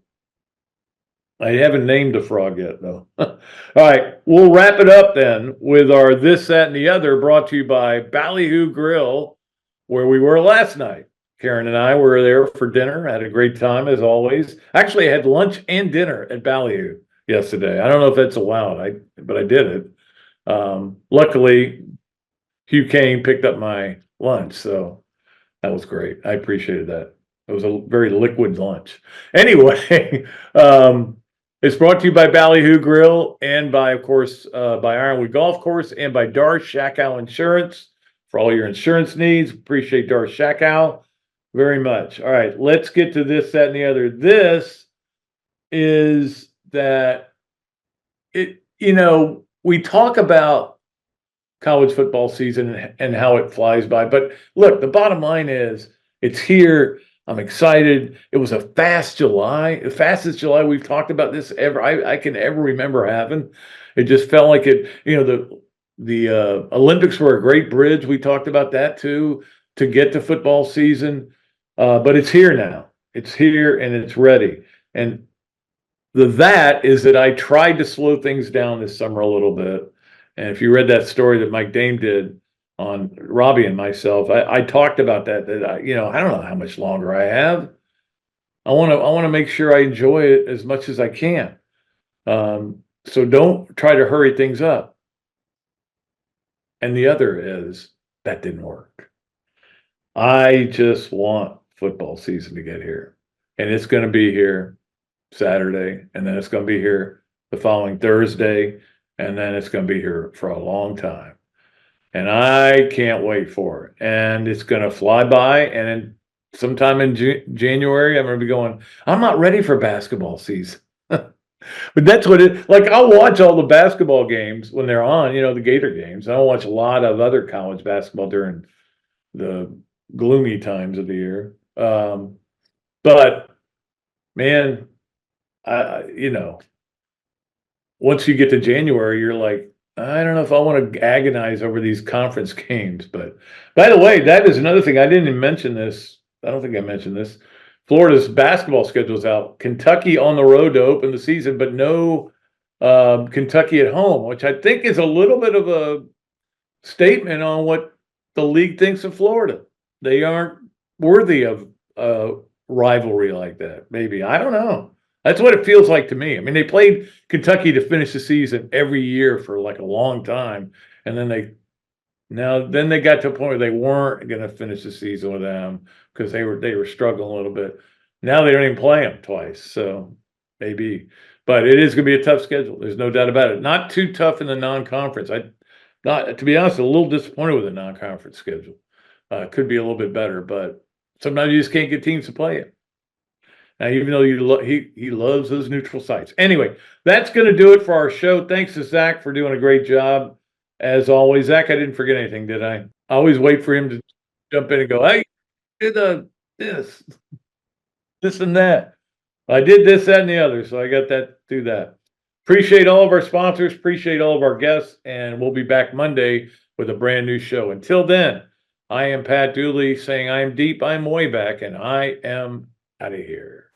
I haven't named the frog yet, though. All right, we'll wrap it up then with our This, That, and the Other, brought to you by Ballyhoo Grill, where we were last night. Karen and I were there for dinner. Had a great time, as always. Actually, I had lunch and dinner at Ballyhoo yesterday. I don't know if that's allowed, but I did it. Luckily, Hugh Cain picked up my lunch, so that was great. I appreciated that. It was a very liquid lunch. Anyway, it's brought to you by Ballyhoo Grill and by, of course, by Ironwood Golf Course and by Darsh Shakow Insurance for all your insurance needs. Appreciate Darsh Shakow very much. All right, let's get to This, That, and the Other. This is that we talk about college football season and how it flies by. But look, the bottom line is it's here. I'm excited. It was a fast July, the fastest July we've talked about this ever. I can ever remember having. It just felt like it. The Olympics were a great bridge. We talked about that too, to get to football season. But it's here now. It's here and it's ready. And that is that I tried to slow things down this summer a little bit. And if you read that story that Mike Dame did on Robbie and myself, I talked about that I don't know how much longer I have. I want to make sure I enjoy it as much as I can. So don't try to hurry things up. And the other is that didn't work. I just want football season to get here, and it's going to be here Saturday, and then it's going to be here the following Thursday, and then it's going to be here for a long time. And I can't wait for it. And it's going to fly by. And sometime in January, I'm going to be going, I'm not ready for basketball season. But that's what I'll watch all the basketball games when they're on, the Gator games. I'll watch a lot of other college basketball during the gloomy times of the year. But man, once you get to January, you're like, I don't know if I want to agonize over these conference games. But by the way, that is another thing. I didn't even mention this. I don't think I mentioned this. Florida's basketball schedule's out. Kentucky on the road to open the season, but no Kentucky at home, which I think is a little bit of a statement on what the league thinks of Florida. They aren't worthy of a rivalry like that. Maybe. I don't know. That's what it feels like to me. I mean, they played Kentucky to finish the season every year for like a long time. And then they got to a point where they weren't going to finish the season with them because they were struggling a little bit. Now they don't even play them twice. So maybe, but it is going to be a tough schedule. There's no doubt about it. Not too tough in the non-conference. To be honest, a little disappointed with the non-conference schedule. Could be a little bit better, but sometimes you just can't get teams to play it. Now, even though he loves those neutral sites. Anyway, that's going to do it for our show. Thanks to Zach for doing a great job. As always, Zach, I didn't forget anything, did I? I always wait for him to jump in and go, hey, did this. this and that. I did this, that, and the other, so I got that, do that. Appreciate all of our sponsors, appreciate all of our guests, and we'll be back Monday with a brand new show. Until then, I am Pat Dooley saying I'm deep, I'm way back, and I am out of here.